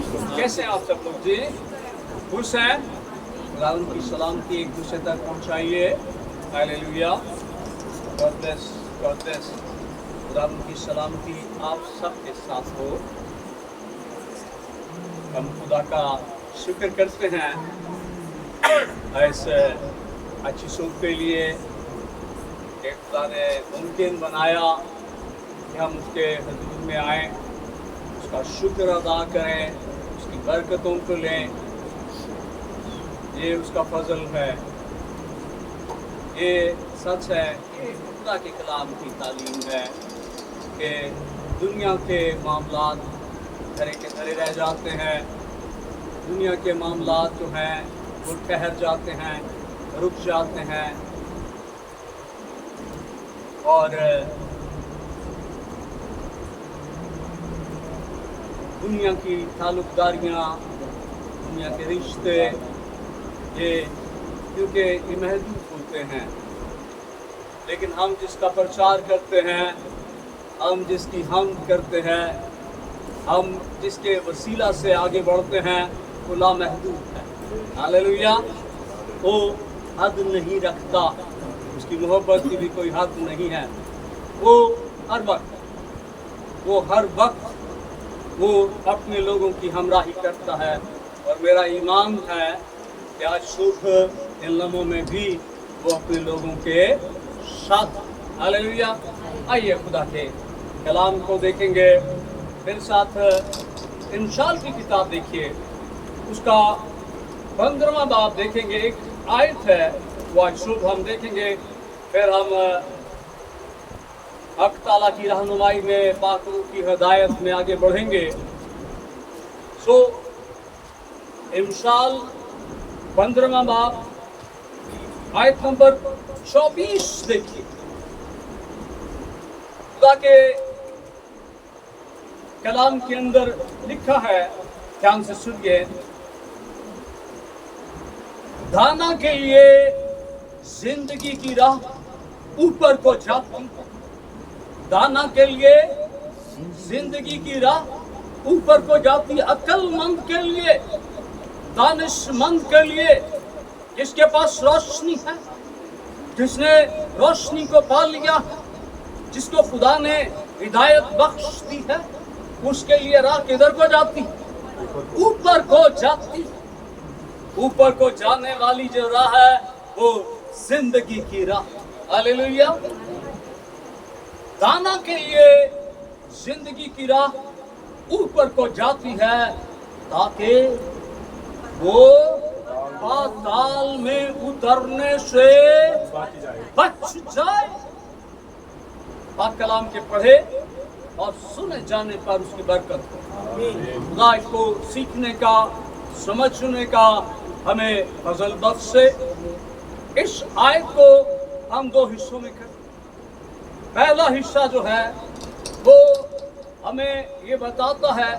कैसे हैं आप सब लोग जी? खुश हैं? खुदावंद की सलामती एक दूसरे तक पहुंचाइए। Hallelujah. God bless, God bless. खुदावंद की सलामती आप सबके साथ हो। हम खुदा का शुक्र करते हैं इस अच्छी सूब के लिए कि खुदा ने मुमकिन बनाया कि हम उसके हजूर में आए, उसका शुक्र अदा करें, उसकी बरकतों को लें। ये उसका फजल है, ये सच है, ये खुदा के कलाम की तालीम है कि दुनिया के मामलात धरे के धरे रह जाते हैं। दुनिया के मामलात जो हैं वो ठहर जाते हैं, रुक जाते हैं, और दुनिया की ताल्लुकदारियाँ, दुनिया के रिश्ते, ये क्योंकि ये महदूद होते हैं। लेकिन हम जिसका प्रचार करते हैं, हम जिसकी हम करते हैं, हम जिसके वसीला से आगे बढ़ते हैं, वो लामहदूद है। हालेलुया। वो हद नहीं रखता, उसकी मोहब्बत की भी कोई हद नहीं है। वो हर वक्त वो अपने लोगों की हमराही करता है। और मेरा ईमान है कि आज शुभ इन लम्हों में भी वो अपने लोगों के साथ। हालेलुया। आइए खुदा के कलाम को देखेंगे। मेरे साथ इंशाल की किताब देखिए, उसका 15वां बाब देखेंगे। एक आयत है वो आज शुभ हम देखेंगे, फिर हम हक ताला की रहनुमाई में, पाकों की हदायत में आगे बढ़ेंगे। सो इंशाल 15वां बाब आयत नंबर 24 देखिए। खुदा के कलाम के अंदर लिखा है, ध्यान से सुनिए। दाना के लिए जिंदगी की राह ऊपर को जाती है। दाना के लिए जिंदगी की राह ऊपर को जाती है। अक्लमंद के लिए, दानिशमंद के लिए, जिसके पास रोशनी है, जिसने रोशनी को पा लिया, जिसको खुदा ने हिदायत बख्श दी है, उसके लिए राह किधर को जाती? ऊपर को जाती। ऊपर को जाने वाली जो राह है वो जिंदगी की राह। हालेलुया। दाना के लिए जिंदगी की राह ऊपर को जाती है ताकि वो पाताल में उतरने से बच जाए। पाक कलाम के पढ़े और सुने जाने पर उसकी बरकत हो। खुदा इसको सीखने का, समझने का हमें फजल बख्श से। इस आयत को हम दो हिस्सों में करें। पहला हिस्सा जो है वो हमें ये बताता है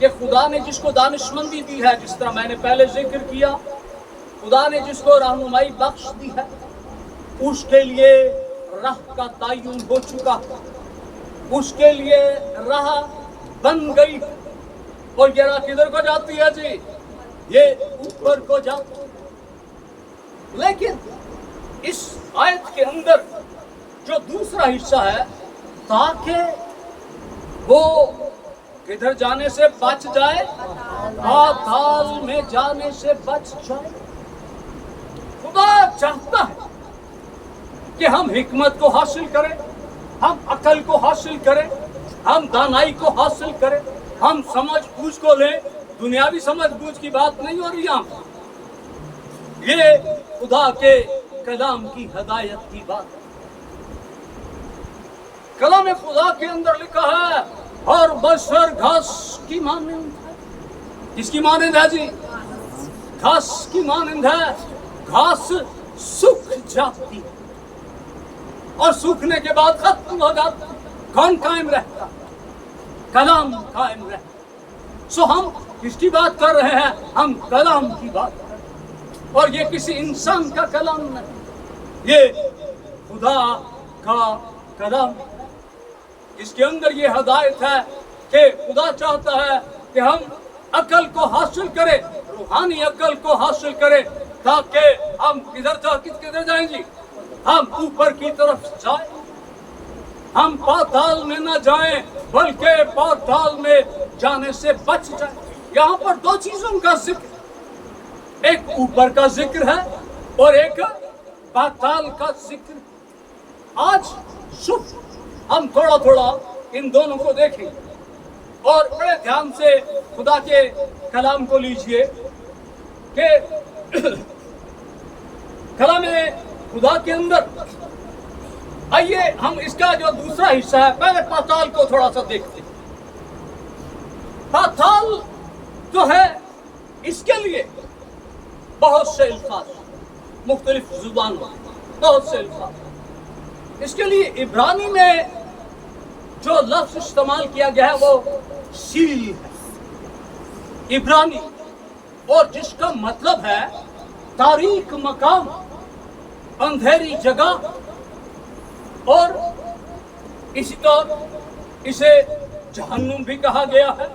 कि खुदा ने जिसको दानिशमंदी दी है, जिस तरह मैंने पहले जिक्र किया, खुदा ने जिसको रहनुमाई बख्श दी है, उसके लिए राह का तयन हो चुका, उसके लिए राह बन गई। और ये राह किधर को जाती है जी? ये ऊपर को जाती है। लेकिन इस आयत के अंदर जो दूसरा हिस्सा है, ताकि वो किधर जाने से बच जाए? पाताल में जाने से बच जाए। खुदा चाहता है कि हम हिकमत को हासिल करें, हम अकल को हासिल करें, हम दानाई को हासिल करें, हम समझ बूझ को लें। दुनियावी समझ बूझ की बात नहीं हो रही यहाँ। ये खुदा के कलाम की हदायत की बात है। कलाम खुदा के अंदर लिखा है, और बशर घास की मानंद है। किसकी मानंद है जी? घास की मानंद है। घास सूख जाती है और सूखने के बाद खत्म हो जाती। कौन कायम रहता? कलाम कायम रहता। सो हम किसकी बात कर रहे हैं? हम कलाम की बात कर रहे हैं। और ये किसी इंसान का कलाम नहीं, ये खुदा का कलाम, इसके अंदर ये हदायत है कि खुदा चाहता है कि हम अकल को हासिल करे, रूहानी अकल को हासिल करे, ताकि हम किधर जाएं जी? हम ऊपर की तरफ जाएं, हम पाताल में न जाएं, बल्कि पाताल में जाने से बच जाएं। यहाँ पर दो चीजों का जिक्र, एक ऊपर का जिक्र है और एक पाताल का जिक्र। आज शुभ हम थोड़ा थोड़ा इन दोनों को देखें और बड़े ध्यान से खुदा के कलाम को लीजिए कि कलाम खुदा के अंदर। आइए हम इसका जो दूसरा हिस्सा है, पहले पाताल को थोड़ा सा देखते हैं। पाताल जो है, इसके लिए बहुत से अल्फाज, मुख्तलिफ जुबानों, बहुत से अल्फाज। इसके लिए इब्रानी में जो लफ्ज इस्तेमाल किया गया है वो सील है, इब्रानी, और जिसका मतलब है तारीक मकाम, अंधेरी जगह। और इसी तरह इसे जहन्नुम भी कहा गया है।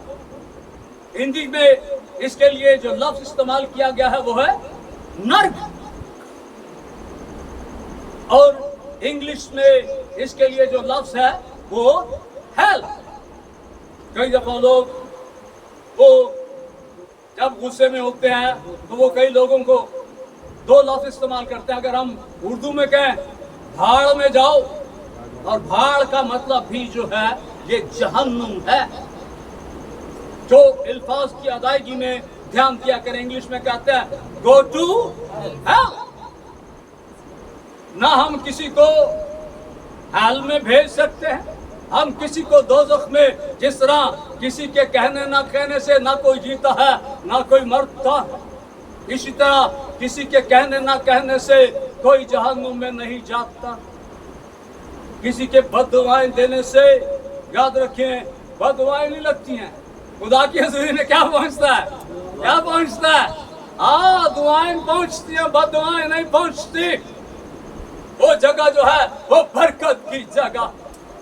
हिंदी में इसके लिए जो लफ्ज इस्तेमाल किया गया है वो है नर्क, और इंग्लिश में इसके लिए जो लफ्ज है वो हेल। कई दफा लोग वो जब गुस्से में होते हैं तो वो कई लोगों को दो लफ्ज इस्तेमाल करते हैं। अगर हम उर्दू में कहें भाड़ में जाओ, और भाड़ का मतलब भी जो है ये जहन्नुम है। जो अल्फाज की अदायगी में ध्यान दिया करें, इंग्लिश में कहते हैं गो टू हेल। ना हम किसी को हेल में भेज सकते हैं, हम किसी को दोज़ख में, जिस तरह किसी के कहने ना कहने से ना कोई जीता है ना कोई मरता है, इसी तरह किसी के कहने ना कहने से कोई जहन्नुम में नहीं जाता। किसी के बददुआएं देने से, याद रखें, बददुआएं नहीं लगती हैं, खुदा की हज़ूरी में क्या पहुंचता है? क्या पहुंचता है? दुआएं पहुंचती हैं, बददुआएं नहीं पहुंचती। वो जगह जो है वो बरकत की जगह,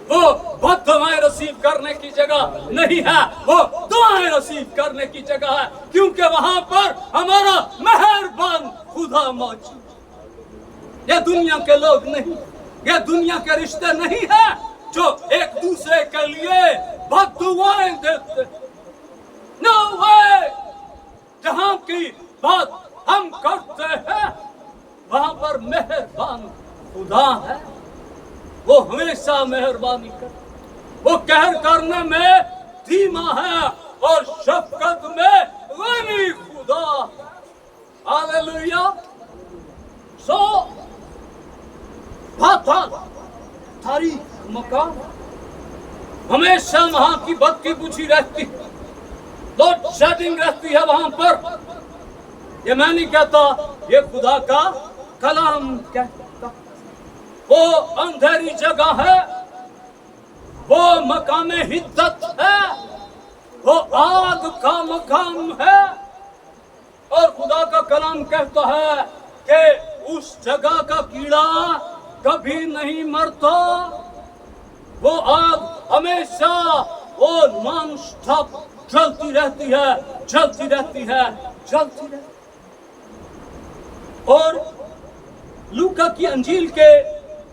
वो बददुआएं रिसीव करने की जगह नहीं है, वो दुआएं रिसीव करने की जगह है, क्योंकि वहां पर हमारा मेहरबान खुदा मौजूद। ये दुनिया के लोग नहीं, ये दुनिया के रिश्ते नहीं है जो एक दूसरे के लिए बददुआएं देते। नो वे। जहां की बात हम करते हैं वहां पर मेहरबान खुदा है, वो हमेशा मेहरबानी कर, वो कहर करने में धीमा है और शफकत में गनी खुदा। हालेलुया। सो पाताल, तारीक मकाम, हमेशा वहां की बत्ती बुझी रहती, लोड शेडिंग रहती है वहां पर। ये मैं नहीं कहता, ये खुदा का कलाम कहता। वो अंधेरी जगह है, वो मकाम हिद्दत है, वो आग का मकाम है, और खुदा का कलाम कहता है कि उस जगह का कीड़ा कभी नहीं मरता। वो आग हमेशा वो नॉन स्टॉप जलती रहती है, जलती रहती है, जलती रहती। और लूका की अंजील के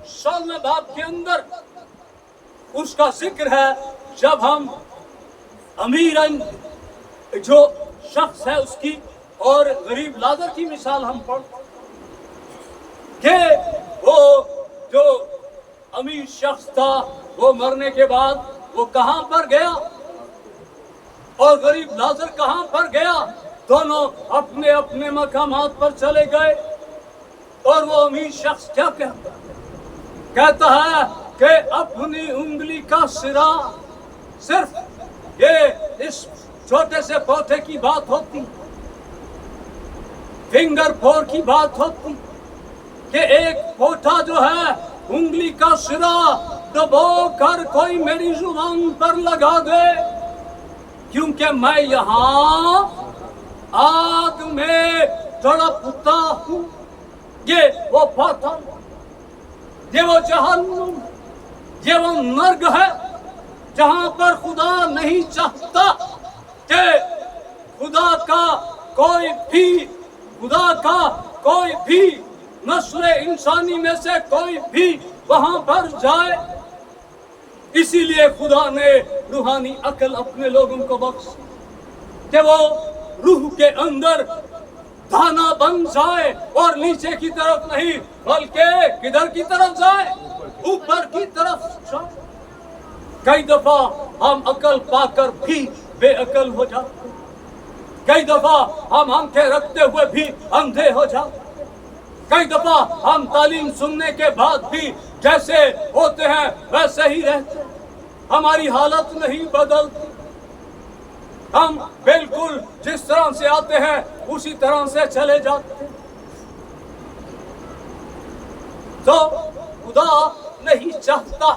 16वें बाब के अंदर उसका जिक्र है, जब हम अमीर जो शख्स है उसकी और गरीब लाजर की मिसाल हम पढ़ते कि वो जो अमीर शख्स था वो मरने के बाद वो कहां पर गया और गरीब लाजर कहां पर गया। दोनों अपने अपने मकामात पर चले गए। और वो अमीर शख्स क्या कहता है कि अपनी उंगली का सिरा, सिर्फ ये इस छोटे से पौधे की बात होती, फिंगर फोर की बात होती कि एक पोथा जो है उंगली का सिरा दबो कर कोई मेरी जुबान पर लगा दे, क्योंकि मैं यहाँ आग में तड़पता हूँ। ये वो पोथा, ये वो जहन्नुम, ये वो नर्क है जहाँ पर खुदा नहीं चाहता कि खुदा का कोई भी नस्ल इंसानी में से कोई भी वहां पर जाए। इसीलिए खुदा ने रूहानी अकल अपने लोगों को बख्शी कि वो रूह के अंदर दाना बन जाए और नीचे की तरफ नहीं बल्कि किधर की तरफ जाए, ऊपर की तरफ जाए। कई दफा हम अकल पाकर भी बेअकल हो जाते, कई दफा हम आंखें रखते हुए भी अंधे हो जाते, कई दफा हम तालीम सुनने के बाद भी जैसे होते हैं वैसे ही रहते, हमारी हालत नहीं बदलती, हम बिल्कुल जिस तरह से आते हैं उसी तरह से चले जाते। तो खुदा नहीं चाहता,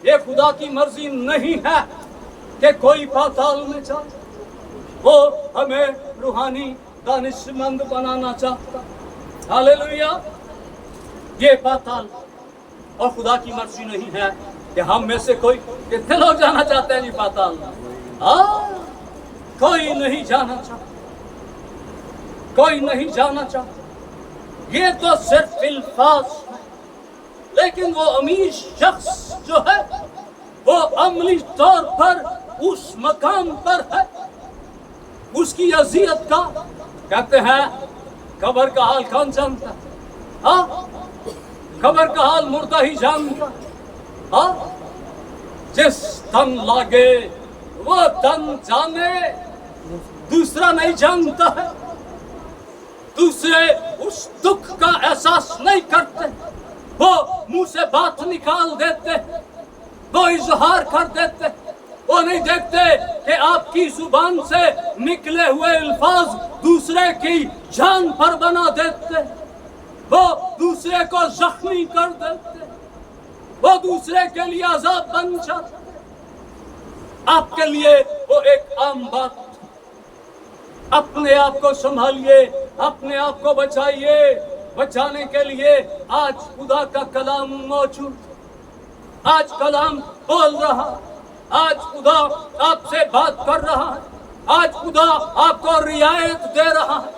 ये खुदा की मर्जी नहीं है कि कोई पाताल में जाए, वो हमें रूहानी दानिशमंद बनाना चाहता। हालेलुया। ये पाताल और खुदा की मर्जी नहीं है कि हम में से कोई, कितने लोग जाना चाहते हैं जी पाताल में? कोई नहीं जाना चाहता, कोई नहीं जाना चाहता। ये तो सिर्फ इल्फाज है, लेकिन वो अमीर शख्स जो है वो अमली तौर पर उस मकाम पर है, उसकी अजियत का कहते हैं कब्र का हाल कौन जानता? कब्र का हाल मुर्दा ही जानता। जिस तन लागे वो तन जाने, दूसरा नहीं जानता है। दूसरे उस दुख का एहसास नहीं करते, वो मुंह से बात निकाल देते, वो इजहार कर देते, वो नहीं देखते कि आपकी जुबान से निकले हुए अल्फाज दूसरे की जान पर बना देते, वो दूसरे को जख्मी कर देते, वो दूसरे के लिए अजाब बन जाते। आपके लिए वो एक आम बात। अपने आप को संभालिए, अपने आप को बचाइए। बचाने के लिए आज खुदा का कलाम मौजूद, आज कलाम बोल रहा, आज खुदा आपसे बात कर रहा है, आज खुदा आपको रियायत दे रहा है,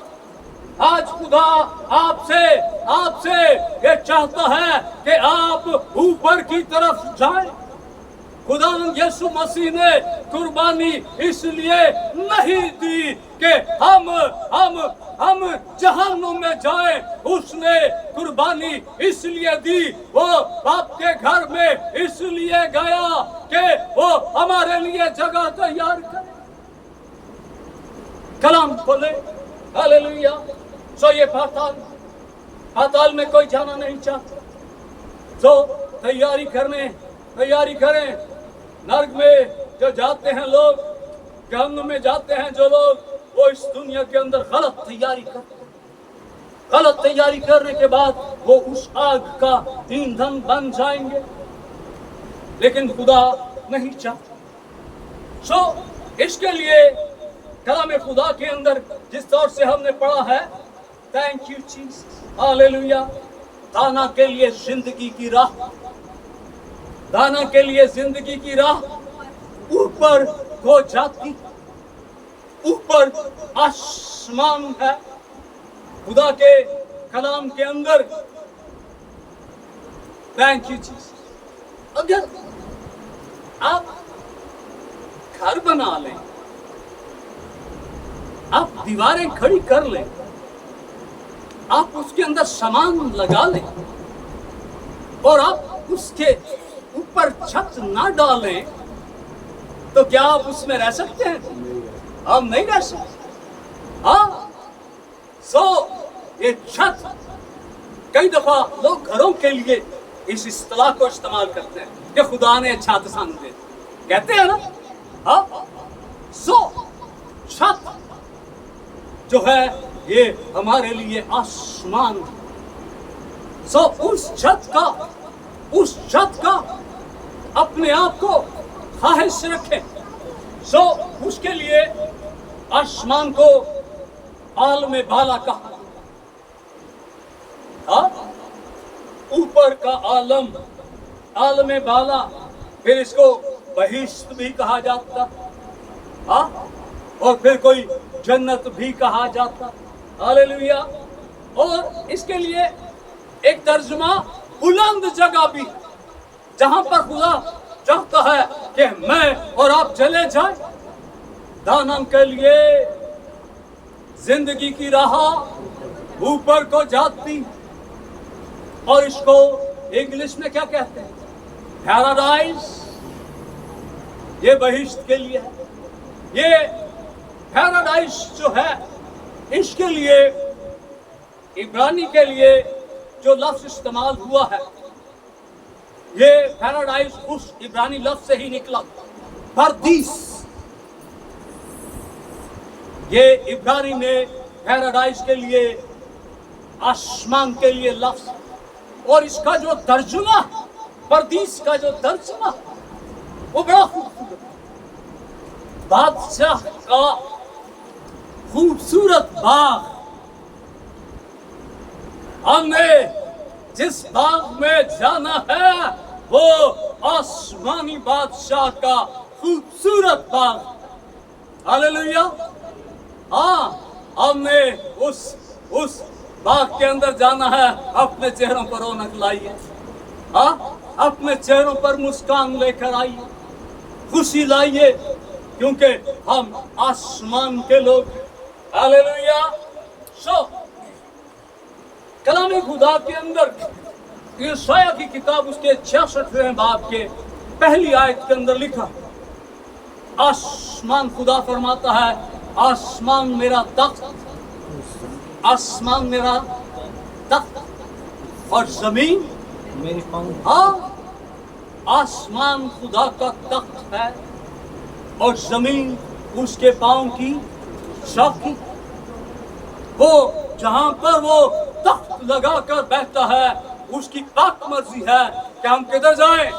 आज खुदा आपसे ये चाहता है कि आप ऊपर की तरफ जाएं। खुदा यीशु मसीह ने कुर्बानी इसलिए नहीं दी कि हम जहन्नुम में जाए, उसने कुर्बानी इसलिए दी, वो बाप के घर में इसलिए गया कि वो हमारे लिए जगह तैयार करे। कलाम खोले, हालेलुया। सो ये पाताल में कोई जाना नहीं चाहता, जो तैयारी करें। नर्क में जो जाते हैं लोग, जहन्नुम में जाते हैं जो लोग, वो इस दुनिया के अंदर गलत तैयारी करते हैं। गलत तैयारी करने के बाद वो उस आग का ईंधन बन जाएंगे, लेकिन खुदा नहीं चाहता। सो इसके लिए कलाम खुदा के अंदर जिस तौर से हमने पढ़ा है, थैंक यू जीसस, हालेलुया। दाना के लिए जिंदगी की राह, दाना के लिए जिंदगी की राह ऊपर को जाती, ऊपर आसमान है। खुदा के कलाम के अंदर थैंक यू जीसस। अगर आप घर बना लें, आप दीवारें खड़ी कर लें, आप उसके अंदर सामान लगा लें और आप उसके ऊपर छत ना डालें, तो क्या आप उसमें रह सकते हैं? हम नहीं रह सकते। ये छत, कई दफा लोग घरों के लिए इस इस्तिलाह को इस्तेमाल करते हैं कि खुदा ने छत सान दे, कहते हैं ना। छत जो है ये हमारे लिए आसमान। उस छत का अपने आप को ख्वाहिश रखें। उसके लिए आसमान को आलम बाला कहा, ऊपर का आलम बाला, फिर इसको बहिश्त भी कहा जाता। اور پھر کوئی جنت بھی کہا جاتا. ہاللویا. اور اس کے لیے ایک ترجمہ بلند جگہ بھی جہاں پر خدا چاہتا ہے کہ میں اور آپ چلے جائیں. دانم کے لیے زندگی کی راہ اوپر کو جاتی، اور اس کو انگلش میں کیا کہتے ہیں؟ پیراڈائز. یہ بہشت کے لیے ہے. یہ پیراڈائز جو ہے، اس کے لیے عبرانی کے لیے جو لفظ استعمال ہوا ہے، یہ پیراڈائز اس عبرانی لفظ سے ہی نکلا. پردیس، یہ عبرانی میں پیراڈائز کے لیے آسمان کے لیے لفظ، اور اس کا جو ترجمہ، پردیس کا جو ترجمہ وہ بڑا خوبصورت. بادشاہ کا خوبصورت باغ. ہم نے جس باغ میں جانا ہے وہ آسمانی بادشاہ کا خوبصورت باغ. ہاللویا. ہاں، ہم نے اس باغ کے اندر جانا ہے. اپنے چہروں پر رونق لائیے. ہاں، اپنے چہروں پر مسکان لے کر آئیے، خوشی لائیے، کیونکہ ہم آسمان کے لوگ ہیں. ہاللویا. کلام خدا کے اندر یشعیاہ کی کتاب اس کے 66ویں باب کے پہلی آیت کے اندر لکھا، آسمان، خدا فرماتا ہے آسمان میرا تخت، آسمان میرا تخت اور زمین میری پاؤں. ہاں، آسمان خدا کا تخت ہے اور زمین اس کے پاؤں کی چوکی. وہ جہاں پر وہ تخت لگا کر بیٹھتا ہے، اس کی پاک مرضی ہے کہ ہم کدھر جائیں.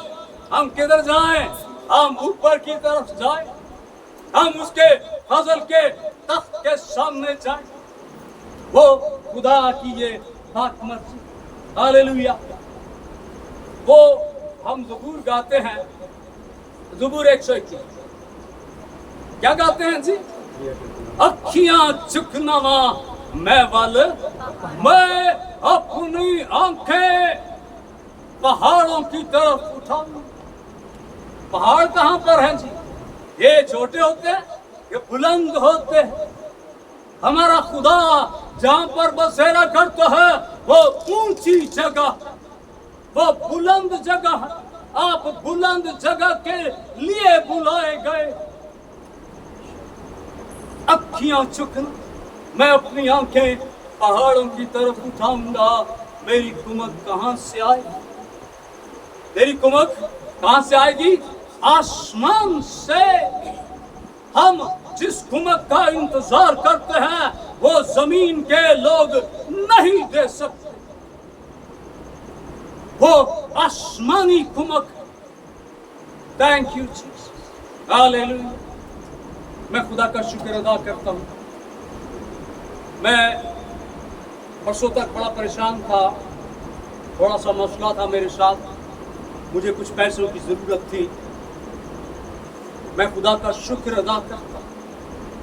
ہم کدھر جائیں؟ ہم اوپر کی طرف جائیں، ہم اس کے فضل کے تخت کے سامنے جائیں. وہ خدا کی یہ پاک مرضی. ہاللویا. وہ ہم زبور گاتے ہیں، زبور 121. کیا گاتے ہیں جی؟ اکھیاں چکنوا میں ول، میں اپنی آنکھیں پہاڑوں کی طرف اٹھاؤں. پہاڑ کہاں پر ہیں جی؟ یہ چھوٹے ہوتے ہیں، یہ بلند ہوتے ہیں. ہمارا خدا جہاں پر بسیرا کرتا ہے وہ اونچی جگہ، وہ بلند جگہ ہے. آپ بلند جگہ کے لیے بلائے گئے. اکھیاں چکنا، میں اپنی آنکھیں پہاڑوں کی طرف اٹھاؤں گا. میری کمک کہاں سے آئے گی؟ میری کمک کہاں سے آئے گی؟ آسمان سے. ہم جس کمک کا انتظار کرتے ہیں وہ زمین کے لوگ نہیں دے سکتے. وہ آسمانی کمک. Thank you Jesus. ہاللویا. میں خدا کا شکر ادا کرتا ہوں. میں پرسوں تک بڑا پریشان تھا، تھوڑا سا مسئلہ تھا میرے ساتھ، مجھے کچھ پیسوں کی ضرورت تھی. میں خدا کا شکر ادا کرتا ہوں.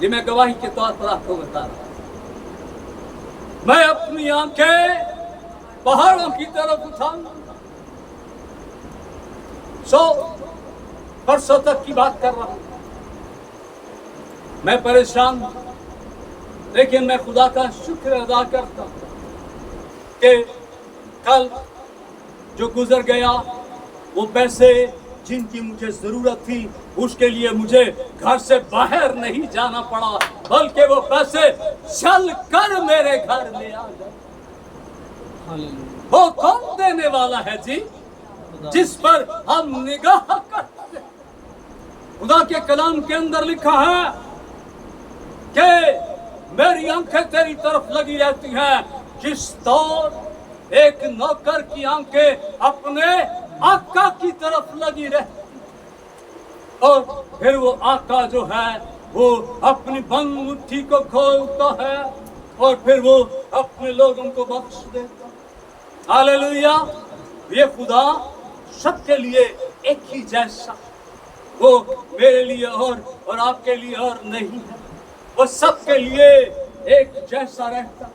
یہ میں گواہی کے طور پر آپ کو بتا رہا ہوں. میں اپنی آنکھیں پہاڑوں کی طرف اٹھاؤں. پرسوں تک کی بات کر رہا ہوں. میں پریشان ہوں، لیکن میں خدا کا شکر ادا کرتا ہوں کہ کل جو گزر گیا وہ پیسے جن کی مجھے ضرورت تھی اس کے لیے مجھے گھر سے باہر نہیں جانا پڑا، بلکہ وہ پیسے چل کر میرے گھر لے آ گئے. وہ کون دینے والا ہے جی؟ جس پر ہم نگاہ کرتے. خدا کے کلام کے اندر لکھا ہے کہ میری آنکھیں تیری طرف لگی رہتی ہیں، جس طور ایک نوکر کی آنکھیں اپنے آقا کی طرف لگی رہتی، اور پھر وہ آقا جو ہے وہ اپنی بند مٹھی کو کھولتا ہے اور پھر وہ اپنے لوگوں کو بخش دیتا. ہاللویا. یہ خدا سب کے لیے ایک ہی جیسا، وہ میرے لیے اور آپ کے لیے اور نہیں ہے. वो सबके लिए एक जैसा रहता।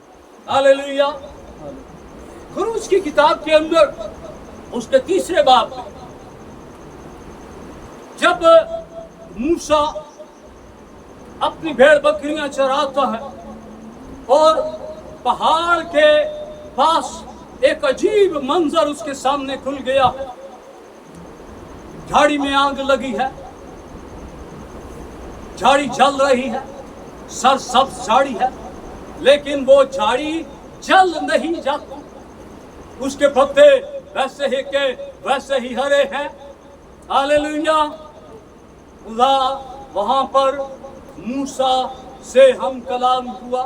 हालेलुया। खरूज की किताब के अंदर उसके 3 बाब में जब मूसा अपनी भेड़ बकरियां चराता है और पहाड़ के पास एक अजीब मंजर उसके सामने खुल गया है। झाड़ी में आग लगी है, झाड़ी जल रही है, सरसब्ज झाड़ी है, लेकिन वो झाड़ी जल नहीं जाती। उसके पत्ते वैसे ही के वैसे ही हरे हैं। हालेलुया। खुदा वहां पर मूसा से हम कलाम हुआ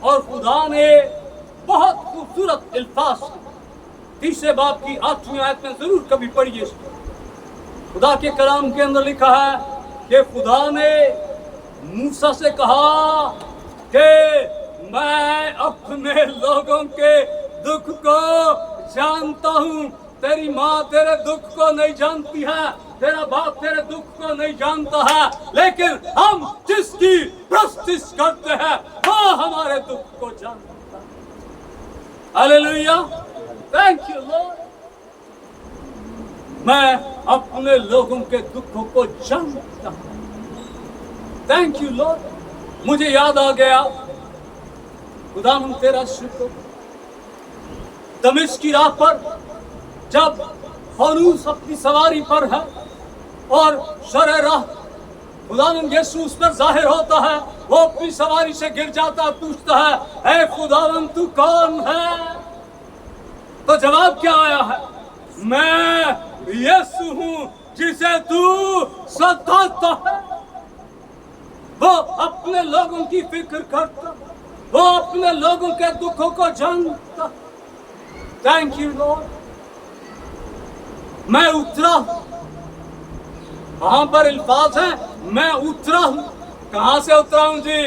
और खुदा ने बहुत खूबसूरत अल्फाज 3 बाब की 8वीं आयत में जरूर कभी पढ़िए। खुदा के कलाम के अंदर लिखा है कि खुदा ने मूसा से कहा कि मैं अपने लोगों के दुख को जानता हूँ। तेरी माँ तेरे दुख को नहीं जानती है, तेरा बाप तेरे दुख को नहीं जानता है, लेकिन हम जिसकी प्रस्तुति करते हैं वो हमारे दुख को जानता है। हालेलुया। Thank you Lord. मैं अपने लोगों के दुखों को जानता हूं। Thank you Lord. मुझे याद आ गया, खुदा तेरा शुक्र, दमिश्क की राह पर जब फौलूस अपनी सवारी पर है और शरे राह खुदावंद यीशु उस पर जाहिर होता है, वो अपनी सवारी से गिर जाता, पूछता है, ऐ खुदावंद तू कौन है? तो जवाब क्या आया है? मैं यीशु हूं जिसे तू सताता है। वो अपने लोगों की फिक्र करता, वो अपने लोगों के दुखों को जानता। Thank you Lord. मैं उतरा, वहां पर अल्फाज है, मैं उतरा हूं। कहां से उतरा हूं जी?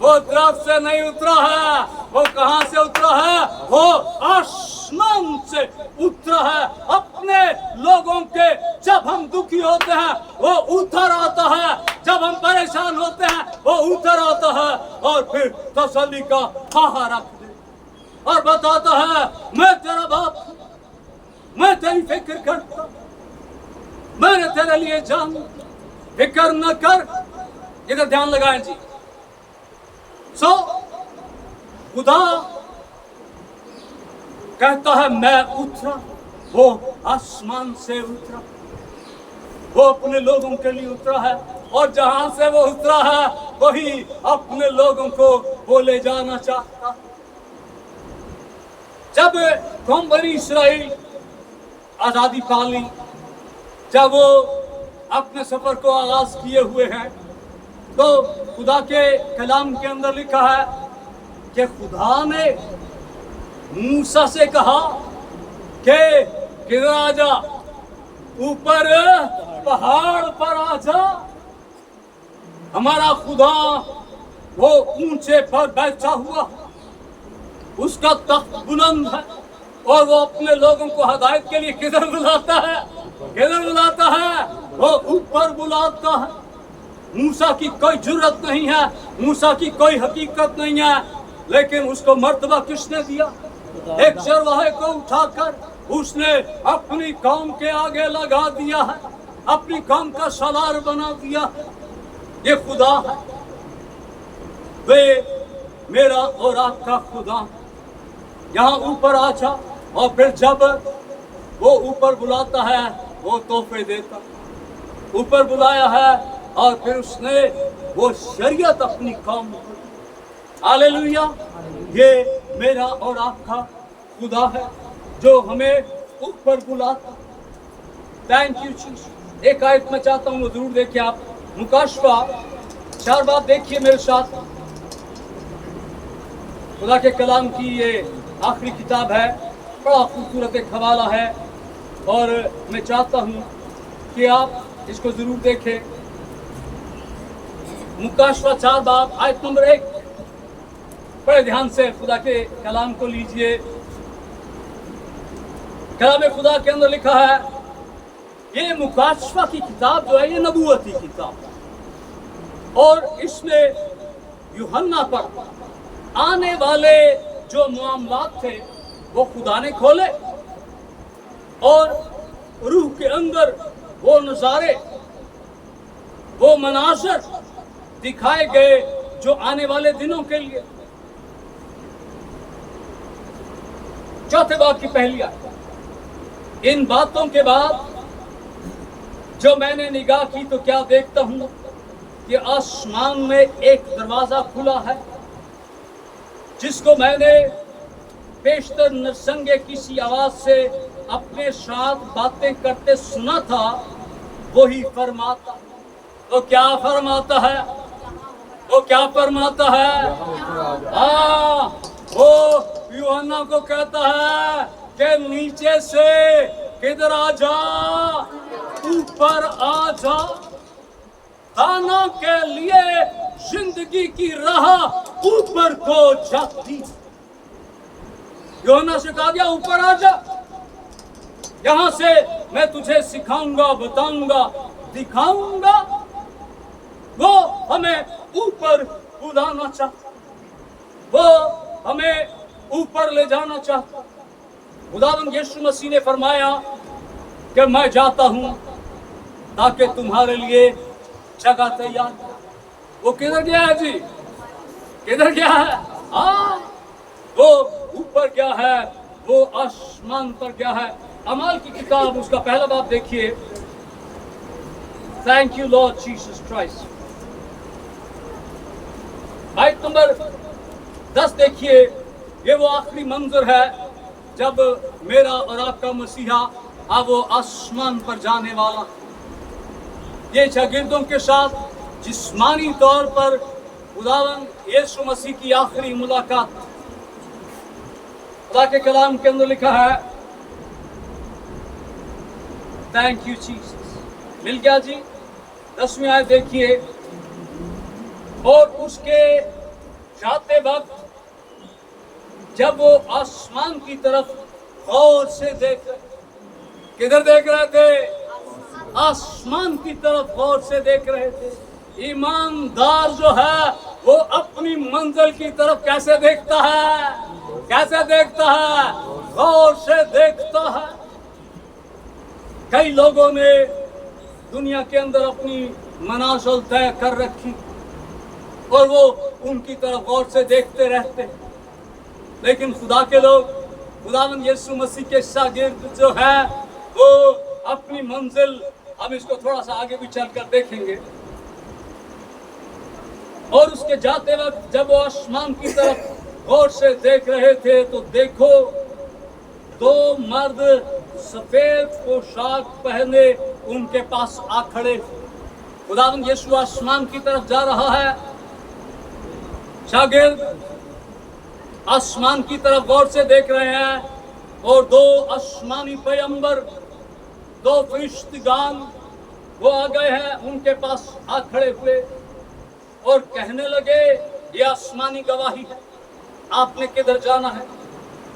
वो तरफ से नहीं उतरा है। वो कहां से उतरा है? वो आसमान से उतरा है। अपने लोगों के जब हम दुखी होते हैं वो उतर आता है, जब हम परेशान होते हैं वो उतर आता है और फिर तसल्ली का हाहा रख दे और बताता है, मैं तेरा बाप हूं, मैं तेरी फिक्र करता, मैंने तेरे लिए जान, फिक्र न कर। इधर ध्यान लगाएं जी। खुदा कहता है मैं उतरा, वो आसमान से उतरा, वो अपने लोगों के लिए उतरा है और जहां से वो उतरा है वही अपने लोगों को वो ले जाना चाहता। जब कौम बनी इस्राएल आजादी पाली, जब वो अपने सफर को आगाज किए हुए हैं, तो खुदा के कलाम के अंदर लिखा है कि खुदा ने मूसा से कहा कि किधर आ जा, ऊपर पहाड़ पर आ जा। हमारा खुदा वो ऊंचे पर बैठा हुआ, उसका तख्त बुलंद है और वो अपने लोगों को हिदायत के लिए किधर बुलाता है? किधर बुलाता है? वो ऊपर बुलाता है। मूसा की कोई जुर्रत नहीं है, मूसा की कोई हकीकत नहीं है, लेकिन उसको मर्तबा किसने दिया? एक चरवाहे को उठाकर उसने अपनी कौम के आगे लगा दिया है, अपनी कौम का सलार बना दिया है। ये खुदा है, वे मेरा और आपका खुदा। यहाँ ऊपर आजा और फिर जब वो ऊपर बुलाता है वो तोहफे देता। ऊपर बुलाया है और फिर उसने वो शरीयत अपनी कौम को दी। हालेलुया। ये मेरा और आपका खुदा है जो हमें ऊपर बुलाता। Thank you Jesus. एक आयत में चाहता हूँ वो जरूर देखिए आप, मुकाशवा 4 बात देखिए मेरे साथ। खुदा के कलाम की ये आखिरी किताब है, बड़ा खूबसूरत एक हवाला है और मैं चाहता हूँ कि आप इसको जरूर देखें। मुकाशवा 4 बाब आयत नंबर 1, बड़े ध्यान से खुदा के कलाम को लीजिए। कलाम खुदा के अंदर लिखा है, ये मुकाशवा की किताब जो है ये नबूवती किताब। اور اس میں یوحنا پر آنے والے جو معاملات تھے وہ خدا نے کھولے، اور روح کے اندر وہ نظارے، وہ مناظر دکھائے گئے جو آنے والے دنوں کے لیے۔ چوتھے باب کی پہلی آیت، ان باتوں کے بعد جو میں نے نگاہ کی تو کیا دیکھتا ہوں کہ آسمان میں ایک دروازہ کھلا ہے، جس کو میں نے پیشتر نرسنگے کسی آواز سے اپنے ساتھ باتیں کرتے سنا تھا، وہی فرماتا۔ وہ کیا فرماتا ہے؟ وہ کیا فرماتا ہے؟ وہ یوحنا کو کہتا ہے کہ نیچے سے کدھر آ جا، اوپر آ جا، دانوں کے لیے زندگی کی راہ اوپر کو جاتی۔ یوحنا سے کہا گیا اوپر آ جا، یہاں سے میں تجھے سکھاؤں گا، بتاؤں گا، دکھاؤں گا۔ وہ ہمیں اوپر بلانا چاہتا، وہ ہمیں اوپر لے جانا چاہتا۔ خداوند یسوع مسیح نے فرمایا کہ میں جاتا ہوں تاکہ تمہارے لیے جگہ تیار ہو۔ وہ کدھر گیا ہے جی؟ کدھر گیا ہے؟ وہ اوپر گیا ہے، وہ آسمان پر گیا ہے۔ اعمال کی کتاب اس کا پہلا باب دیکھیے۔ Thank you lord Jesus Christ. آیت نمبر 10 دیکھیے، یہ وہ آخری منظر ہے جب میرا اور آپ کا مسیحا اب وہ آسمان پر جانے والا۔ یہ شاگردوں کے ساتھ جسمانی طور پر خداوند یسوع مسیح کی آخری ملاقات۔ خدا کے کلام کے اندر لکھا ہے، تھینک یو جیسس، مل گیا جی۔ 10ویں آیت دیکھیے، اور اس کے جاتے وقت جب وہ آسمان کی طرف غور سے دیکھ رہے، کدھر دیکھ رہے تھے؟ آسمان کی طرف غور سے دیکھ رہے تھے۔ ایماندار جو ہے وہ اپنی منزل کی طرف کیسے دیکھتا ہے؟ کیسے دیکھتا ہے؟ غور سے دیکھتا ہے۔ کئی لوگوں نے دنیا کے اندر اپنی منازل طے کر رکھی اور وہ ان کی طرف غور سے دیکھتے رہتے، لیکن خدا کے لوگ، خداوند یسوع مسیح کے شاگرد جو ہے، وہ اپنی منزل، ہم اس کو تھوڑا سا آگے بھی چل کر دیکھیں گے۔ اور اس کے جاتے وقت جب وہ آسمان کی طرف غور سے دیکھ رہے تھے تو دیکھو، دو مرد سفید پوشاک پہنے ان کے پاس آ کھڑے۔ خداوند یسوع آسمان کی طرف جا رہا ہے، شاگرد آسمان کی طرف غور سے دیکھ رہے ہیں، اور دو آسمانی پیغمبر، دو فرشتگان وہ آ گئے ہیں، ان کے پاس آ کھڑے ہوئے اور کہنے لگے، یہ آسمانی گواہی ہے، آپ نے کدھر جانا ہے؟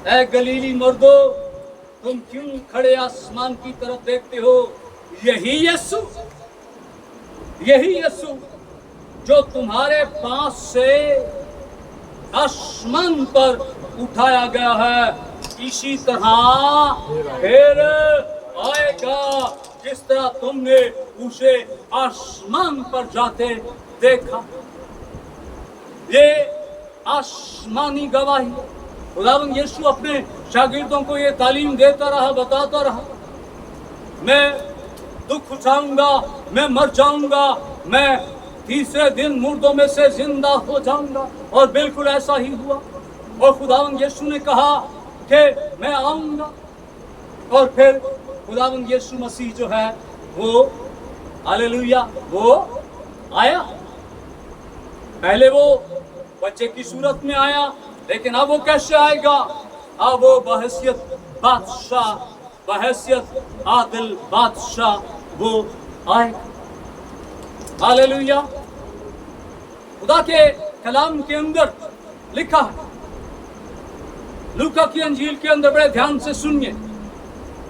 اے گلیلی مردو، تم کیوں کھڑے آسمان کی طرف دیکھتے ہو؟ یہی یسوع جو تمہارے پاس سے آسمان پر اٹھایا گیا ہے، اسی طرح پھر آئے گا جس طرح تم نے اسے آسمان پر جاتے دیکھا۔ یہ آسمانی گواہی۔ خداوند یسوع اپنے شاگردوں کو یہ تعلیم دیتا رہا، بتاتا رہا، میں دکھ اٹھاؤں گا، میں مر جاؤں گا، میں تیسرے دن مردوں میں سے زندہ ہو جاؤں گا، اور بالکل ایسا ہی ہوا۔ اور خداوند یسوع نے کہا کہ میں آؤں گا، اور پھر خداوند یسوع مسیح جو ہے وہ ہاللیلویا وہ آیا۔ پہلے وہ بچے کی صورت میں آیا، لیکن اب وہ کیسے آئے گا؟ اب وہ بحیثیت بادشاہ، بحیثیت عادل بادشاہ وہ آئے گا۔ ہاللیلویا۔ خدا کے کلام کے اندر لکھا ہے، لوکا کی انجیل کے اندر بڑے دھیان سے سنیے،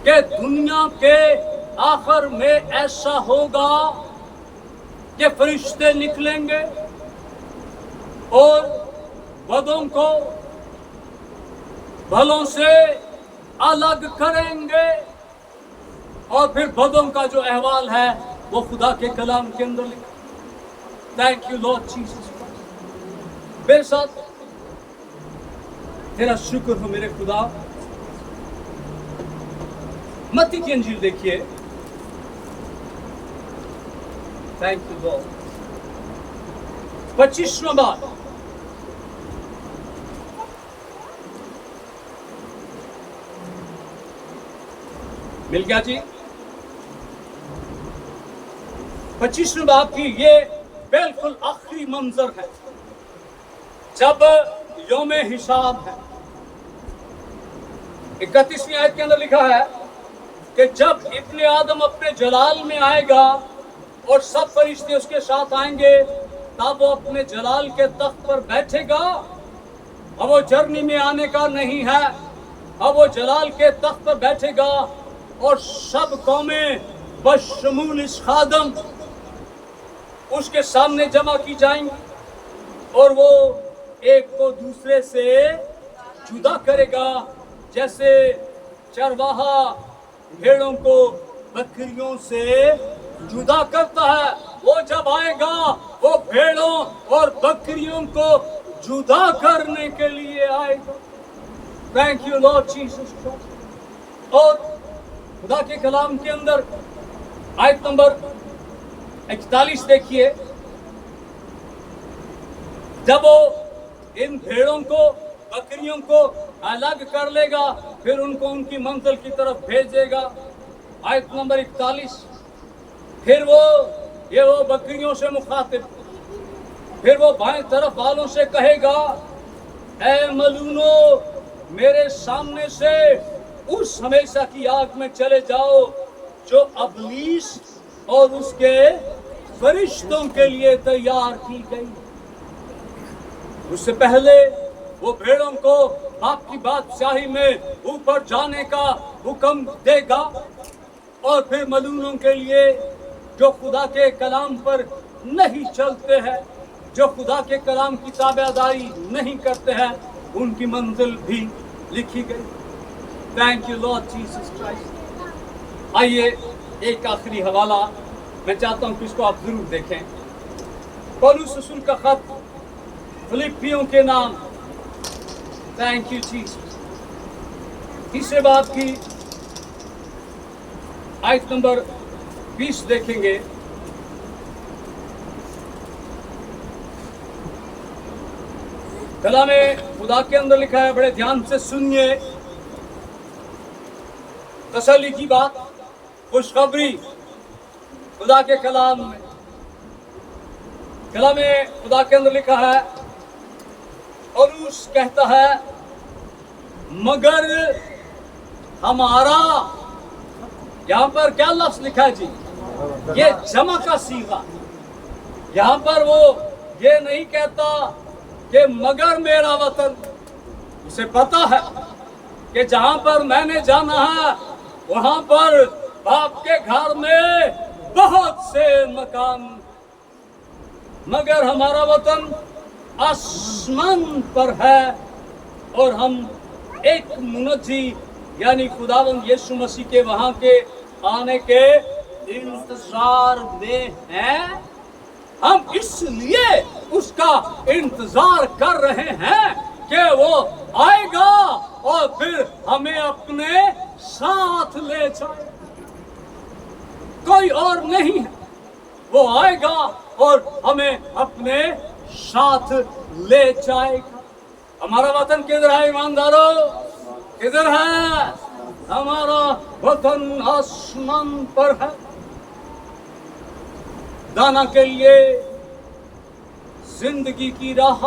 کہ دنیا کے آخر میں ایسا ہوگا कि फरिश्ते निकलेंगे और बदों को भलों से अलग करेंगे, और फिर बदों का जो अहवाल है वो खुदा के कलाम के अंदर लिखा। Thank you Lord Jesus Christ. मेरे साथ तेरा शुक्र हो मेरे खुदा। मत्ती की इंजील देखिए। Thank you Lord. 25वां बाब। मिल गया जी। 25वें बाब की ये बिल्कुल आखिरी मंजर है जब यौम हिसाब है। 31वीं आयत के अंदर लिखा है कि जब इब्ने आदम अपने जलाल में आएगा और सब फरिश्ते उसके साथ आएंगे, तब वो अपने जलाल के तख्त पर बैठेगा। अब वो जर्नी में आने का नहीं है, अब वो जलाल के तख्त पर बैठेगा और सब कौमें बशमूल इस खादम उसके सामने जमा की जाएंगी और वो एक को दूसरे से जुदा करेगा, जैसे चरवाहा भेड़ों को बकरियों से जुदा करता है। वो जब आएगा वो भेड़ों और बकरियों को जुदा करने के लिए आएगा। Thank you Lord Jesus Christ. और खुदा के कलाम के अंदर आयत नंबर 41 देखिए। जब वो इन भेड़ों को बकरियों को अलग कर लेगा, फिर उनको उनकी मंजिल की तरफ भेज देगा। आयत नंबर 41। फिर वो बकरियों से मुखातिब, फिर वो बाएं तरफ वालों से कहेगा, ऐ मलूनो, मेरे सामने से उस हमेशा की आग में चले जाओ जो अबलीस और उसके फरिश्तों के लिए तैयार की गई। उससे पहले वो भेड़ों को बाप की बादशाही में ऊपर जाने का हुक्म देगा, और फिर मलूनों के लिए जो खुदा के कलाम पर नहीं चलते हैं, जो खुदा के कलाम की ताबेदारी नहीं करते हैं, उनकी मंजिल भी लिखी गई। Thank you Lord Jesus Christ. आइए एक आखिरी हवाला मैं चाहता हूं कि इसको आप जरूर देखें। पौलुस रसूल का खत फिलिपियों के नाम। Thank you Jesus. तीसरे बाब की आयत नंबर 20 देखेंगे। कलाम खुदा के अंदर लिखा है, बड़े ध्यान से सुनिए। तसल्ली की बात, खुशखबरी खुदा के कलाम में। कलाम खुदा के अंदर लिखा है, और उस कहता है, मगर हमारा, यहां पर क्या लफ्ज लिखा है जी? ये जमा का सीगा। यहां पर वो ये नहीं कहता कि मगर मेरा वतन। उसे पता है कि जहां पर मैंने जाना है वहां पर बाप के घर में बहुत से मकान, मगर हमारा वतन आसमान पर है और हम एक मुनज्जी यानी खुदावंद यीशु मसीह के वहां के आने के इंतजार में हैं। हम इसलिए उसका इंतजार कर रहे हैं कि वो आएगा और फिर हमें अपने साथ ले जाए। कोई और नहीं है, वो आएगा और हमें अपने साथ ले जाएगा। हमारा वतन किधर है ईमानदारों? किधर है? हमारा वतन आसमान पर है। दाना के लिए जिंदगी की राह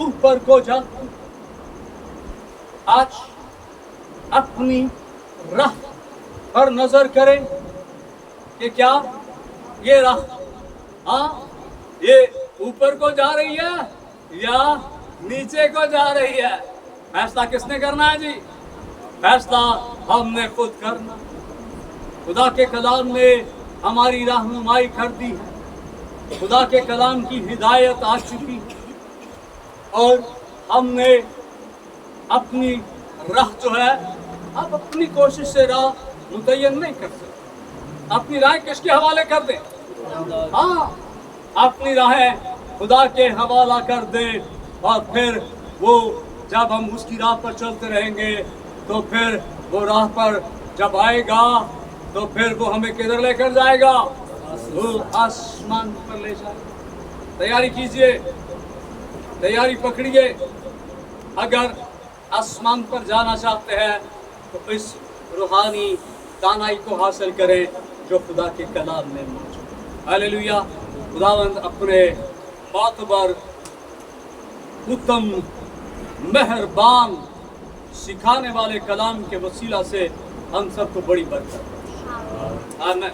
ऊपर को जाती। आज अपनी राह पर नजर करें कि क्या ये राह ये ऊपर को जा रही है या नीचे को जा रही है? फैसला किसने करना है जी? फैसला हमने खुद करना। खुदा के कलाम ने हमारी रहनुमाई कर दी है। खुदा के कलाम की हिदायत आ चुकी और हमने अपनी राह जो है अब अपनी कोशिश से राह मुतय्यन नहीं कर सकते। अपनी राह किसके हवाले कर दें? हाँ, अपनी राहें खुदा के हवाला कर दें और फिर वो जब हम उसकी राह पर चलते रहेंगे तो फिर वो राह पर जब आएगा तो फिर वो हमें किधर लेकर जाएगा? वो आसमान पर ले जाएगा। तैयारी कीजिए, तैयारी पकड़िए। अगर आसमान पर जाना चाहते हैं तो इस रूहानी दानाई को हासिल करें जो खुदा के कलाम में मौजूद है। हालेलुया। खुदावंद अपने बातबर उत्तम मेहरबान सिखाने वाले कलाम के वसीला से हम सबको बड़ी बरकत। आमीन।